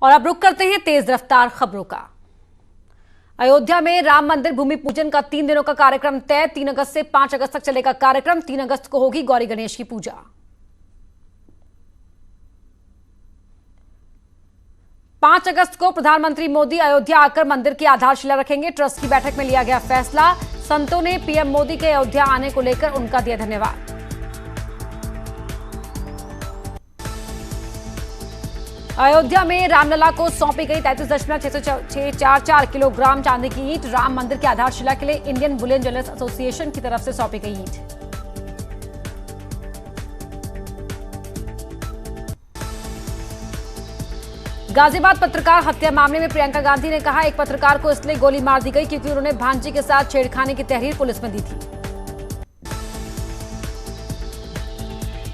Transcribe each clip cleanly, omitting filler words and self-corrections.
और अब रुक करते हैं तेज रफ्तार खबरों का। अयोध्या में राम मंदिर भूमि पूजन का 3 दिनों का कार्यक्रम तय। 3 अगस्त से 5 अगस्त तक चलेगा कार्यक्रम। 3 अगस्त को होगी गौरी गणेश की पूजा। पांच अगस्त को प्रधानमंत्री मोदी अयोध्या आकर मंदिर की आधारशिला रखेंगे। ट्रस्ट की बैठक में लिया गया फैसला। संतों ने पीएम मोदी के अयोध्या आने को लेकर उनका दिया धन्यवाद। अयोध्या में रामलला को सौंपी गई 33.644 किलोग्राम चांदी की ईंट। राम मंदिर की आधारशिला के लिए इंडियन बुलियन ज्वेलर्स एसोसिएशन की तरफ से सौंपी गई ईंट। गाजियाबाद पत्रकार हत्या मामले में प्रियंका गांधी ने कहा, एक पत्रकार को इसलिए गोली मार दी गई क्योंकि उन्होंने भांजी के साथ छेड़खानी की तहरीर पुलिस में दी थी।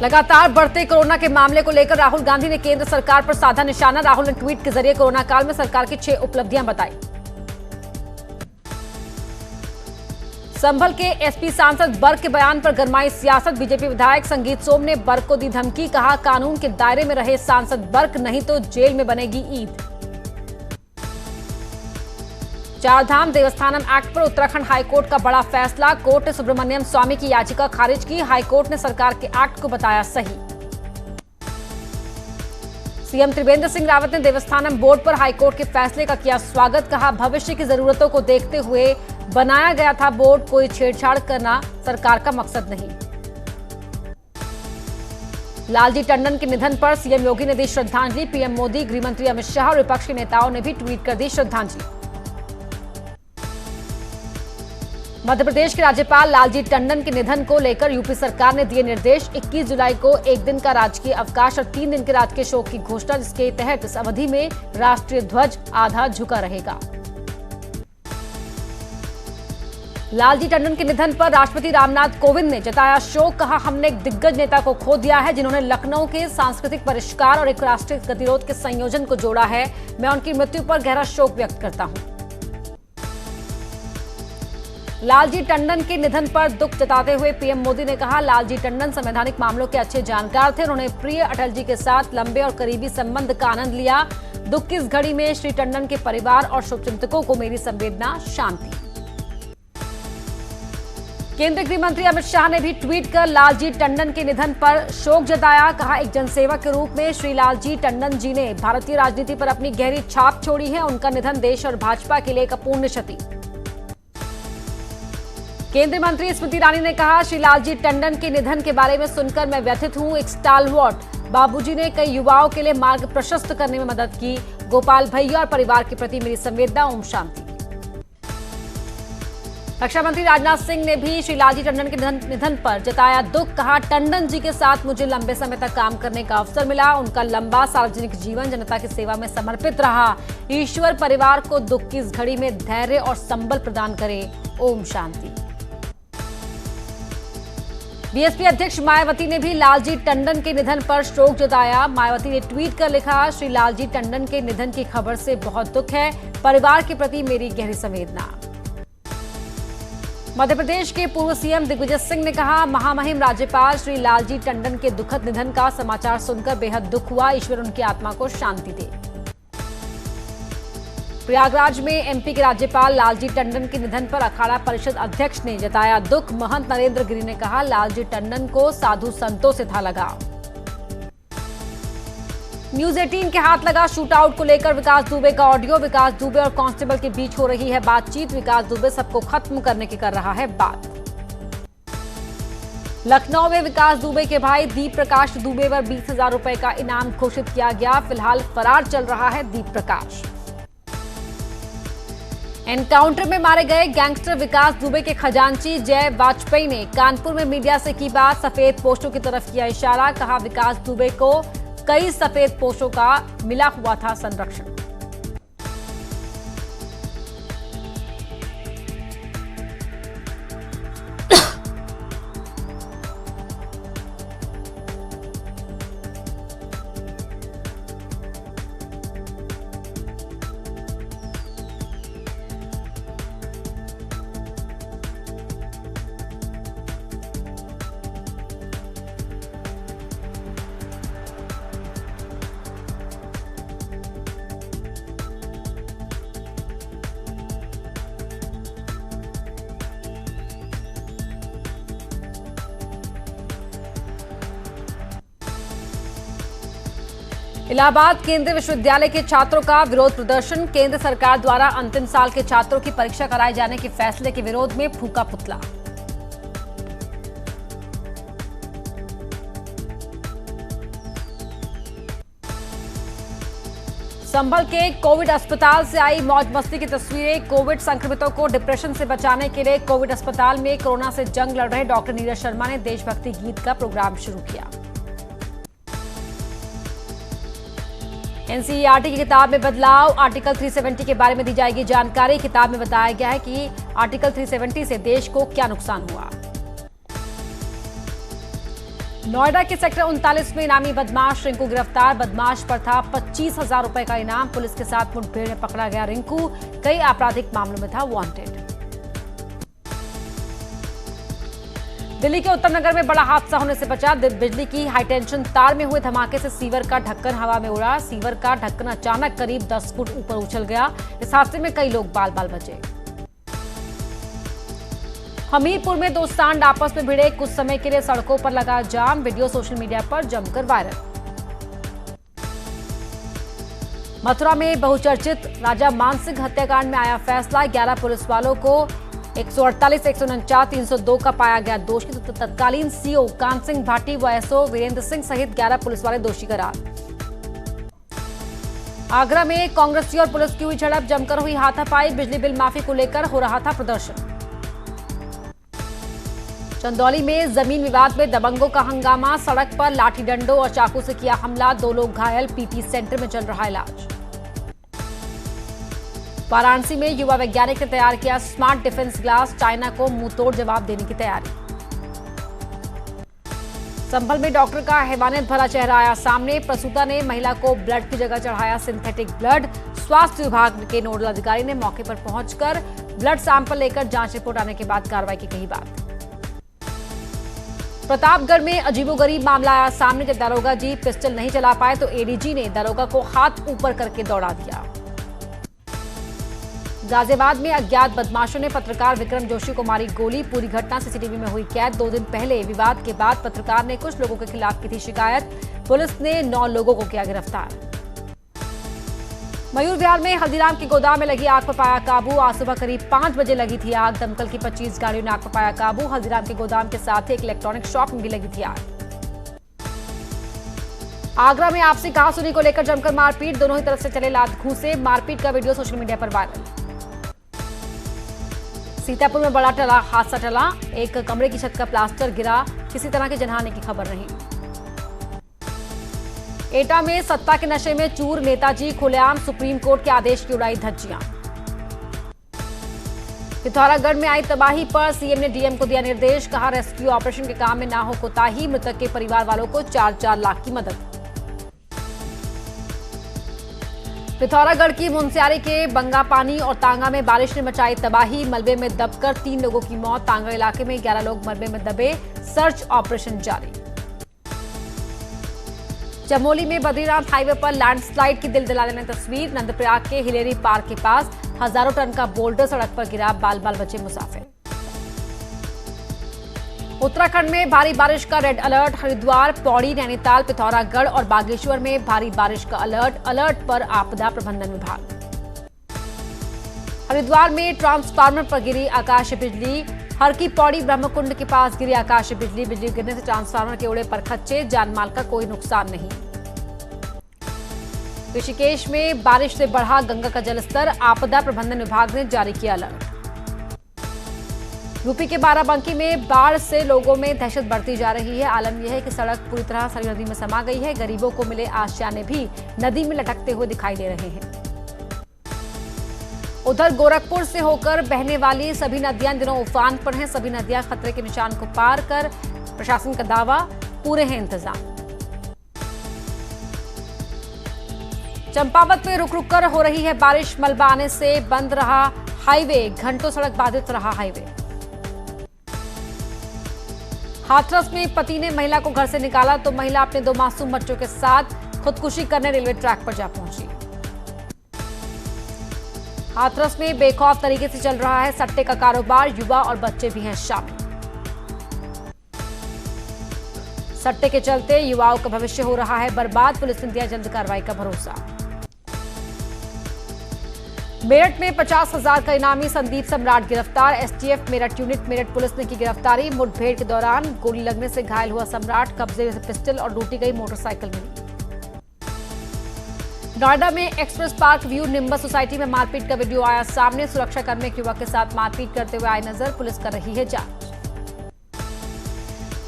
लगातार बढ़ते कोरोना के मामले को लेकर राहुल गांधी ने केंद्र सरकार पर साधा निशाना। राहुल ने ट्वीट के जरिए कोरोना काल में सरकार की 6 उपलब्धियां बताई। संभल के एसपी सांसद बर्क के बयान पर गरमाई सियासत। बीजेपी विधायक संगीत सोम ने बर्क को दी धमकी। कहा, कानून के दायरे में रहे सांसद बर्क, नहीं तो जेल में बनेगी ईद। चारधाम देवस्थानम एक्ट पर उत्तराखंड हाईकोर्ट का बड़ा फैसला। कोर्ट ने सुब्रमण्यम स्वामी की याचिका खारिज की। हाईकोर्ट ने सरकार के एक्ट को बताया सही। सीएम त्रिवेंद्र सिंह रावत ने देवस्थानम बोर्ड पर हाईकोर्ट के फैसले का किया स्वागत। कहा, भविष्य की जरूरतों को देखते हुए बनाया गया था बोर्ड, कोई छेड़छाड़ करना सरकार का मकसद नहीं। लालजी टंडन के निधन पर सीएम योगी ने दी श्रद्धांजलि। पीएम मोदी, गृहमंत्री अमित शाह और विपक्ष के नेताओं ने भी ट्वीट कर दी श्रद्धांजलि। मध्य प्रदेश के राज्यपाल लालजी टंडन के निधन को लेकर यूपी सरकार ने दिए निर्देश। 21 जुलाई को 1 दिन का राजकीय अवकाश और 3 दिन के राजकीय शोक की घोषणा, जिसके तहत इस अवधि में राष्ट्रीय ध्वज आधा झुका रहेगा। लालजी टंडन के निधन पर राष्ट्रपति रामनाथ कोविंद ने जताया शोक। कहा, हमने एक दिग्गज नेता को खो दिया है जिन्होंने लखनऊ के सांस्कृतिक परिष्कार और एक राष्ट्रीय गतिरोध के संयोजन को जोड़ा है। मैं उनकी मृत्यु पर गहरा शोक व्यक्त करता हूं। लालजी टंडन के निधन पर दुख जताते हुए पीएम मोदी ने कहा, लालजी टंडन संवैधानिक मामलों के अच्छे जानकार थे। उन्होंने प्रिय अटल जी के साथ लंबे और करीबी संबंध का आनंद लिया। दुख की इस घड़ी में श्री टंडन के परिवार और शुभचिंतकों को मेरी संवेदना, शांति। केंद्रीय गृह मंत्री अमित शाह ने भी ट्वीट कर लालजी टंडन के निधन पर शोक जताया। कहा, एक जनसेवक के रूप में श्री लालजी टंडन जी ने भारतीय राजनीति पर अपनी गहरी छाप छोड़ी है। उनका निधन देश और भाजपा के लिए एक अपूर्णीय क्षति। केंद्रीय मंत्री स्मृति ईरानी ने कहा, श्री लालजी टंडन के निधन के बारे में सुनकर मैं व्यथित हूं। एक स्टालवर्ट बाबूजी ने कई युवाओं के लिए मार्ग प्रशस्त करने में मदद की। गोपाल भैया और परिवार के प्रति मेरी संवेदना, ओम शांति। रक्षा मंत्री राजनाथ सिंह ने भी श्री लालजी टंडन के निधन पर जताया दुख। कहा, टंडन जी के साथ मुझे लंबे समय तक काम करने का अवसर मिला। उनका लंबा सार्वजनिक जीवन जनता की सेवा में समर्पित रहा। ईश्वर परिवार को दुख की इस घड़ी में धैर्य और संबल प्रदान करे, ओम शांति। बीएसपी अध्यक्ष मायावती ने भी लालजी टंडन के निधन पर शोक जताया। मायावती ने ट्वीट कर लिखा, श्री लालजी टंडन के निधन की खबर से बहुत दुख है। परिवार के प्रति मेरी गहरी संवेदना। मध्य प्रदेश के पूर्व सीएम दिग्विजय सिंह ने कहा, महामहिम राज्यपाल श्री लालजी टंडन के दुखद निधन का समाचार सुनकर बेहद दुख हुआ। ईश्वर उनकी आत्मा को शांति दे। प्रयागराज में एमपी के राज्यपाल लालजी टंडन के निधन पर अखाड़ा परिषद अध्यक्ष ने जताया दुख। महंत नरेंद्र गिरि ने कहा, लालजी टंडन को साधु संतों से था लगाव। न्यूज 18 के हाथ लगा शूटआउट को लेकर विकास दुबे का ऑडियो। विकास दुबे और कांस्टेबल के बीच हो रही है बातचीत। विकास दुबे सबको खत्म करने की कर रहा है बात। लखनऊ में विकास दुबे के भाई दीप प्रकाश दुबे पर 20,000 रुपए का इनाम घोषित किया गया। फिलहाल फरार चल रहा है दीप प्रकाश। एनकाउंटर में मारे गए गैंगस्टर विकास दुबे के खजांची जय वाजपेयी ने कानपुर में मीडिया से की बात। सफेद पोस्टों की तरफ किया इशारा। कहा, विकास दुबे को कई सफेद पोस्टों का मिला हुआ था संरक्षण। इलाहाबाद केंद्रीय विश्वविद्यालय के छात्रों का विरोध प्रदर्शन। केंद्र सरकार द्वारा अंतिम साल के छात्रों की परीक्षा कराए जाने के फैसले के विरोध में फूंका पुतला। संभल के कोविड अस्पताल से आई मौज मस्ती की तस्वीरें। कोविड संक्रमितों को डिप्रेशन से बचाने के लिए कोविड अस्पताल में कोरोना से जंग लड़ रहे डॉक्टर नीरज शर्मा ने देशभक्ति गीत का प्रोग्राम शुरू किया। एनसीईआरटी की किताब में बदलाव। आर्टिकल 370 के बारे में दी जाएगी जानकारी। किताब में बताया गया है कि आर्टिकल 370 से देश को क्या नुकसान हुआ। नोएडा के सेक्टर 39 में इनामी बदमाश रिंकू गिरफ्तार। बदमाश पर था 25,000 रुपए का इनाम। पुलिस के साथ मुठभेड़ में पकड़ा गया रिंकू कई आपराधिक मामलों में था वांटेड। दिल्ली के उत्तर नगर में बड़ा हादसा होने से बचा। बिजली की हाईटेंशन तार में हुए धमाके से सीवर का ढक्कन हवा में उड़ा। सीवर का ढक्कन अचानक करीब 10 फुट ऊपर उछल गया। इस हादसे में कई लोग बाल बाल बचे। हमीरपुर में दो सांड आपस में भिड़े। कुछ समय के लिए सड़कों पर लगा जाम। वीडियो सोशल मीडिया पर जमकर वायरल। मथुरा में बहुचर्चित राजा मानसिंह हत्याकांड में आया फैसला। 11 पुलिस वालों को 148, 149, 302 का पाया गया दोषी। तो तत्कालीन सीओ कान सिंह भाटी व एसओ वीरेंद्र सिंह सहित 11 पुलिस वाले दोषी करार। आगरा में कांग्रेसी और पुलिस की हुई झड़प। जमकर हुई हाथापाई। बिजली बिल माफी को लेकर हो रहा था प्रदर्शन। चंदौली में जमीन विवाद में दबंगों का हंगामा। सड़क पर लाठी डंडों और चाकू से किया हमला। 2 लोग घायल। पीपी सेंटर में चल रहा इलाज। वाराणसी में युवा वैज्ञानिक ने तैयार किया स्मार्ट डिफेंस ग्लास। चाइना को मुंहतोड़ जवाब देने की तैयारी। संभल में डॉक्टर का हैवानियत भरा चेहरा आया सामने। प्रसूता ने महिला को ब्लड की जगह चढ़ाया सिंथेटिक ब्लड। स्वास्थ्य विभाग के नोडल अधिकारी ने मौके पर पहुंचकर ब्लड सैंपल लेकर जांच रिपोर्ट आने के बाद कार्रवाई की कही बात। प्रतापगढ़ में अजीबोगरीब मामला आया सामने। जब दारोगा जी पिस्टल नहीं चला पाए तो एडीजी ने दारोगा को हाथ ऊपर करके दौड़ा दिया। गाजियाबाद में अज्ञात बदमाशों ने पत्रकार विक्रम जोशी को मारी गोली। पूरी घटना सीसीटीवी में हुई कैद। 2 दिन पहले विवाद के बाद पत्रकार ने कुछ लोगों के खिलाफ की थी शिकायत। पुलिस ने 9 लोगों को किया गिरफ्तार। मयूर विहार में हल्दीराम के गोदाम में लगी आग पर पाया काबू। आज सुबह करीब 5 बजे लगी थी आग। दमकल की 25 गाड़ियों ने आग पर पाया काबू। हल्दीराम के गोदाम के साथ ही एक इलेक्ट्रॉनिक शॉप में भी लगी थी आग। आगरा में आपसी कहासुनी को लेकर जमकर मारपीट। दोनों ही तरफ से चले लात घूंसे। मारपीट का वीडियो सोशल मीडिया पर वायरल। सीतापुर में बड़ा हादसा टला। एक कमरे की छत का प्लास्टर गिरा। किसी तरह की जनहानि की खबर नहीं। एटा में सत्ता के नशे में चूर नेताजी खुलेआम। सुप्रीम कोर्ट के आदेश की उड़ाई धज्जियां। पिथौरागढ़ में आई तबाही पर सीएम ने डीएम को दिया निर्देश। कहा रेस्क्यू ऑपरेशन के काम में ना हो कोताही। मृतक के परिवार वालों को 4-4 लाख की मदद। पिथौरागढ़ की मुनस्यारी के बंगापानी और तांगा में बारिश ने मचाई तबाही। मलबे में दबकर 3 लोगों की मौत। तांगा इलाके में 11 लोग मलबे में दबे। सर्च ऑपरेशन जारी। चमोली में बद्रीनाथ हाईवे पर लैंडस्लाइड की दिल दिला देने तस्वीर। नंदप्रयाग के हिलेरी पार्क के पास हजारों टन का बोल्डर सड़क पर गिरा। बाल बाल बचे मुसाफिर। उत्तराखंड में भारी बारिश का रेड अलर्ट। हरिद्वार, पौड़ी, नैनीताल, पिथौरागढ़ और बागेश्वर में भारी बारिश का अलर्ट। अलर्ट पर आपदा प्रबंधन विभाग। हरिद्वार में ट्रांसफार्मर पर गिरी आकाशीय बिजली। हर की पौड़ी ब्रह्मकुंड के पास गिरी आकाशीय बिजली। बिजली गिरने से ट्रांसफार्मर के उड़े पर खच्चे। जानमाल का कोई नुकसान नहीं। ऋषिकेश में बारिश से बढ़ा गंगा का जलस्तर। आपदा प्रबंधन विभाग ने जारी किया अलर्ट। यूपी के बाराबंकी में बाढ़ से लोगों में दहशत बढ़ती जा रही है। आलम यह है कि सड़क पूरी तरह सरयू नदी में समा गई है। गरीबों को मिले आशियाने भी नदी में लटकते हुए दिखाई दे रहे हैं। उधर गोरखपुर से होकर बहने वाली सभी नदियां इन दिनों उफान पर हैं। सभी नदियां खतरे के निशान को पार कर। प्रशासन का दावा पूरे हैं इंतजाम। चंपावत में रुक रुक कर हो रही है बारिश। मलबा आने से बंद रहा हाईवे। घंटों सड़क बाधित रहा हाईवे। हाथरस में पति ने महिला को घर से निकाला तो महिला अपने 2 मासूम बच्चों के साथ खुदकुशी करने रेलवे ट्रैक पर जा पहुंची। हाथरस में बेखौफ तरीके से चल रहा है सट्टे का कारोबार। युवा और बच्चे भी हैं शामिल। सट्टे के चलते युवाओं का भविष्य हो रहा है बर्बाद, पुलिस ने दिया जल्द कार्रवाई का भरोसा। मेरठ में 50,000 का इनामी संदीप सम्राट गिरफ्तार, STF Meerut unit Meerut police ने की गिरफ्तारी। मुठभेड़ के दौरान गोली लगने से घायल हुआ सम्राट, कब्जे से पिस्टल और लूटी गई मोटरसाइकिल मिली। नोएडा में express park view nimbus society में मारपीट का वीडियो आया सामने, सुरक्षाकर्मी एक युवक के साथ मारपीट करते हुए आए नजर, पुलिस कर रही है जांच।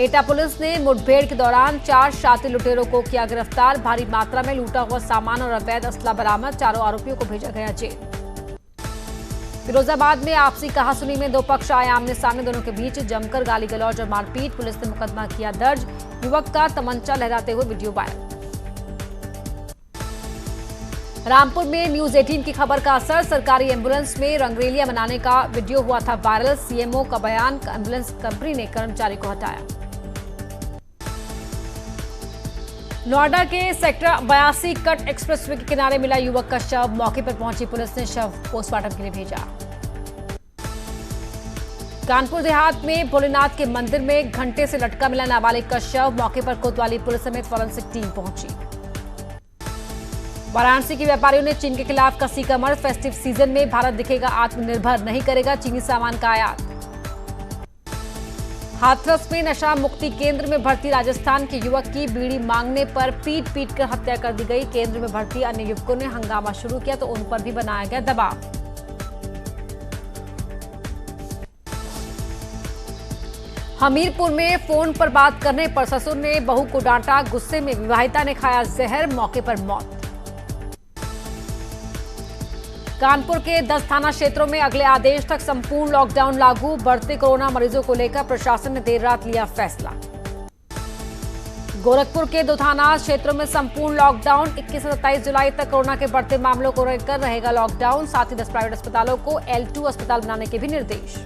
एटा पुलिस ने मुठभेड़ के दौरान 4 शातिर लुटेरों को किया गिरफ्तार, भारी मात्रा में लूटा हुआ सामान और अवैध असला बरामद, चारों आरोपियों को भेजा गया जेल। फिरोजाबाद में आपसी कहासुनी में 2 पक्ष आए आमने सामने, दोनों के बीच जमकर गाली गलौज और मारपीट, पुलिस ने मुकदमा किया दर्ज, युवक का तमंचा लहराते हुए वीडियो वायरल। रामपुर में न्यूज 18 की खबर का असर, सरकारी एम्बुलेंस में रंगरेलियां मनाने का वीडियो हुआ था वायरल, सीएमओ का बयान, एम्बुलेंस कंपनी ने कर्मचारी को हटाया। नोएडा के सेक्टर 82 कट एक्सप्रेसवे के किनारे मिला युवक का शव, मौके पर पहुंची पुलिस ने शव पोस्टमार्टम के लिए भेजा। कानपुर देहात में भोलेनाथ के मंदिर में घंटे से लटका मिला नाबालिग का शव, मौके पर कोतवाली पुलिस समेत फॉरेंसिक टीम पहुंची। वाराणसी के व्यापारियों ने चीन के खिलाफ कसी कमर, फेस्टिव सीजन में भारत दिखेगा आत्मनिर्भर, नहीं करेगा चीनी सामान का आयात। हाथरस में नशा मुक्ति केंद्र में भर्ती राजस्थान के युवक की बीड़ी मांगने पर पीट पीट कर हत्या कर दी गई, केंद्र में भर्ती अन्य युवकों ने हंगामा शुरू किया तो उन पर भी बनाया गया दबाव। हमीरपुर में फोन पर बात करने पर ससुर ने बहू को डांटा, गुस्से में विवाहिता ने खाया जहर, मौके पर मौत। कानपुर के 10 थाना क्षेत्रों में अगले आदेश तक संपूर्ण लॉकडाउन लागू, बढ़ते कोरोना मरीजों को लेकर प्रशासन ने देर रात लिया फैसला। गोरखपुर के 2 थाना क्षेत्रों में संपूर्ण लॉकडाउन, 21 से 27 जुलाई तक कोरोना के बढ़ते मामलों को लेकर रहेगा लॉकडाउन, साथ ही 10 प्राइवेट अस्पतालों को L2 अस्पताल बनाने के भी निर्देश।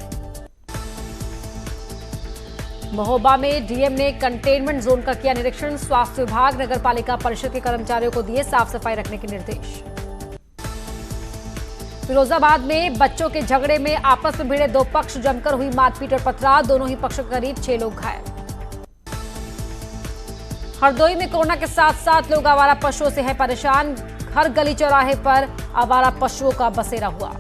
महोबा में डीएम ने कंटेनमेंट जोन का किया निरीक्षण, स्वास्थ्य विभाग नगर पालिका परिषद के कर्मचारियों को दिए साफ सफाई रखने के निर्देश। फिरोजाबाद में बच्चों के झगड़े में आपस में भिड़े 2 पक्ष, जमकर हुई मारपीट और पथराव, दोनों ही पक्षों के करीब 6 लोग घायल। हरदोई में कोरोना के साथ साथ लोग आवारा पशुओं से है परेशान, हर गली चौराहे पर आवारा पशुओं का बसेरा हुआ।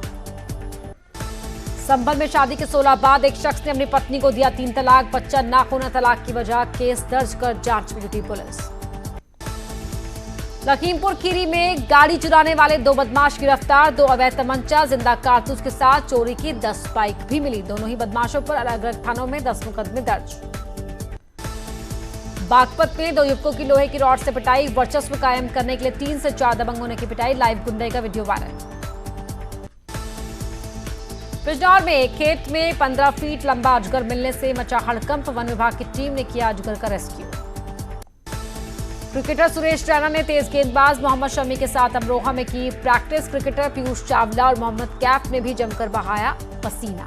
संभल में शादी के 16 बाद एक शख्स ने अपनी पत्नी को दिया 3 तलाक, बच्चा ना होना तलाक की वजह, केस दर्ज कर जांच में जुटी पुलिस। लखीमपुर खीरी में गाड़ी चुराने वाले 2 बदमाश गिरफ्तार, 2 अवैध तमंचा जिंदा कारतूस के साथ चोरी की 10 बाइक भी मिली, दोनों ही बदमाशों पर अलग अलग थानों में 10 मुकदमे दर्ज। बागपत में 2 युवकों की लोहे की रॉड से पिटाई, वर्चस्व कायम करने के लिए 3 से 4 दबंगों ने की पिटाई, लाइव गुंडे का वीडियो वायरल। बिजनौर में खेत में 15 फीट लंबा अजगर मिलने से मचा हड़कंप, वन विभाग की टीम ने किया अजगर का रेस्क्यू। क्रिकेटर सुरेश रैना ने तेज गेंदबाज मोहम्मद शमी के साथ अमरोहा में की प्रैक्टिस, क्रिकेटर पीयूष चावला और मोहम्मद कैफ ने भी जमकर बहाया पसीना।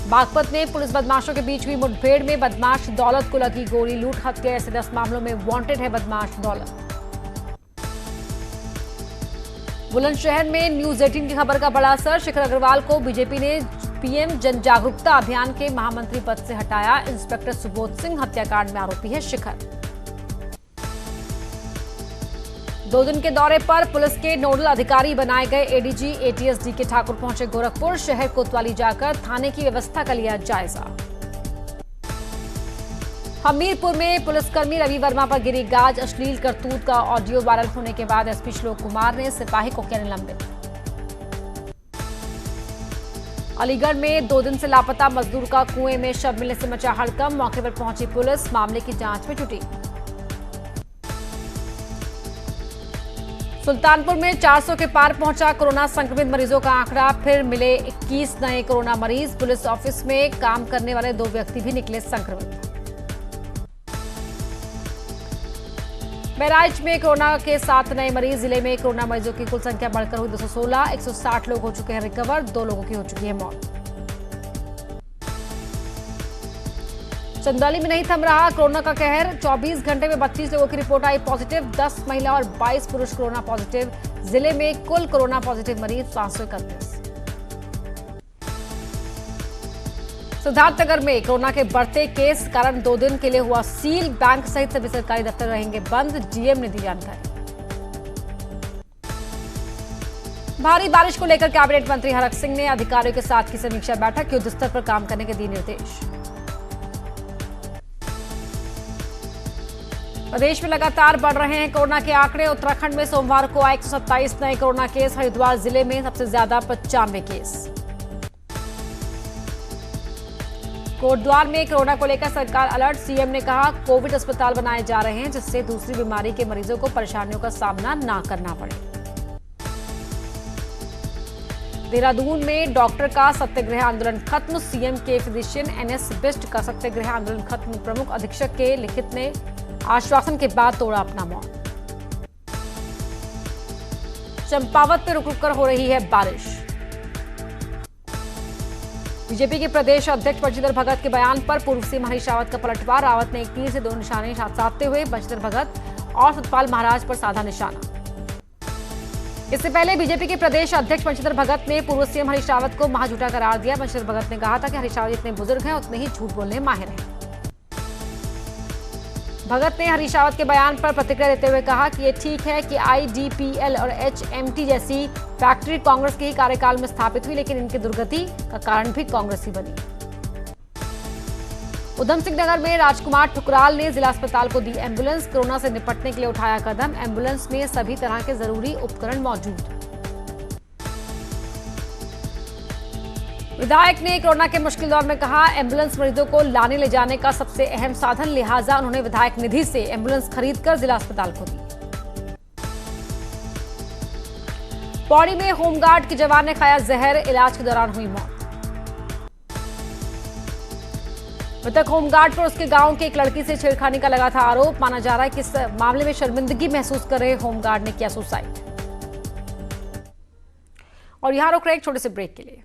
बागपत में पुलिस बदमाशों के बीच हुई मुठभेड़ में बदमाश दौलत को लगी गोली, लूट हत्या ऐसे 10 मामलों में वांटेड है बदमाश दौलत। बुलंदशहर में न्यूज 18 की खबर का बड़ा असर, शिखर अग्रवाल को बीजेपी ने पीएम जन जागरूकता अभियान के महामंत्री पद से हटाया, इंस्पेक्टर सुबोध सिंह हत्याकांड में आरोपी है शिखर। 2 दिन के दौरे पर पुलिस के नोडल अधिकारी बनाए गए एडीजी एटीएस डीके ठाकुर पहुंचे गोरखपुर, शहर कोतवाली जाकर थाने की व्यवस्था का लिया जायजा। हमीरपुर में पुलिसकर्मी रवि वर्मा पर गिरी गाज, अश्लील करतूत का ऑडियो वायरल होने के बाद एसपी श्लोक कुमार ने सिपाही को किया निलंबित। अलीगढ़ में 2 दिन से लापता मजदूर का कुएं में शव मिलने से मचा हड़कंप, मौके पर पहुंची पुलिस, मामले की जांच में जुटी। सुल्तानपुर में 400 के पार पहुंचा कोरोना संक्रमित मरीजों का आंकड़ा, फिर मिले 21 नए कोरोना मरीज, पुलिस ऑफिस में काम करने वाले 2 व्यक्ति भी निकले संक्रमित। बहराइच में कोरोना के 7 नए मरीज, जिले में कोरोना मरीजों की कुल संख्या बढ़कर हुई 216, 160 लोग हो चुके हैं रिकवर, 2 लोगों की हो चुकी है मौत। चंदौली में नहीं थम रहा कोरोना का कहर, 24 घंटे में 32 लोगों की रिपोर्ट आई पॉजिटिव, 10 महिला और 22 पुरुष कोरोना पॉजिटिव, जिले में कुल कोरोना पॉजिटिव मरीज 531। सिद्धार्थनगर में कोरोना के बढ़ते केस कारण 2 दिन के लिए हुआ सील। बैंक सहित सभी सरकारी दफ्तर रहेंगे बंद, डीएम ने दी जानकारी। भारी बारिश को लेकर कैबिनेट मंत्री हरक सिंह ने अधिकारियों के साथ की समीक्षा बैठक, युद्ध स्तर पर काम करने के दिए निर्देश। प्रदेश में लगातार बढ़ रहे हैं कोरोना के आंकड़े। उत्तराखंड में सोमवार को आए 127 नए कोरोना केस, हरिद्वार जिले में सबसे ज्यादा 95 केस। कोटद्वार में कोरोना को लेकर सरकार अलर्ट, सीएम ने कहा कोविड अस्पताल बनाए जा रहे हैं जिससे दूसरी बीमारी के मरीजों को परेशानियों का सामना ना करना पड़े। देहरादून में डॉक्टर का सत्याग्रह आंदोलन खत्म, सीएम के फिजिशियन एनएस बिष्ट का सत्याग्रह आंदोलन खत्म। प्रमुख अधीक्षक के लिखित ने आश्वासन के बाद तोड़ा अपना मौन। चंपावत में रुक रुक कर हो रही है बारिश। बीजेपी के प्रदेश अध्यक्ष बंशीधर भगत के बयान पर पूर्व सीएम हरीश रावत का पलटवार। रावत ने एक तीर से 2 निशाने साधते हुए बंशीधर भगत और सतपाल महाराज पर साधा निशाना। इससे पहले बीजेपी के प्रदेश अध्यक्ष बंशीधर भगत ने पूर्व सीएम हरीश रावत को महाझूठा करार दिया। बंशीधर भगत ने कहा था कि हरीश रावत जितने बुजुर्ग हैं उतने ही झूठ बोलने माहिर हैं। भगत ने हरीश रावत के बयान पर प्रतिक्रिया देते हुए कहा कि ये ठीक है कि आईडीपीएल और एचएमटी जैसी फैक्ट्री कांग्रेस के ही कार्यकाल में स्थापित हुई, लेकिन इनकी दुर्गति का कारण भी कांग्रेस ही बनी। उधम सिंह नगर में राजकुमार ठुकराल ने जिला अस्पताल को दी एम्बुलेंस, कोरोना से निपटने के लिए उठाया कदम। एम्बुलेंस में सभी तरह के जरूरी उपकरण मौजूद। विधायक ने कोरोना के मुश्किल दौर में कहा एम्बुलेंस मरीजों को लाने ले जाने का सबसे अहम साधन, लिहाजा उन्होंने विधायक निधि से एम्बुलेंस खरीदकर जिला अस्पताल को दी। पौड़ी में होमगार्ड के जवान ने खाया जहर, इलाज के दौरान हुई मौत। मृतक होमगार्ड पर उसके गांव की एक लड़की से छेड़खानी का लगा था आरोप। माना जा रहा है कि इस मामले में शर्मिंदगी महसूस कर रहे होमगार्ड ने किया सुसाइड। और यहां रुक रहे एक छोटे से ब्रेक के लिए।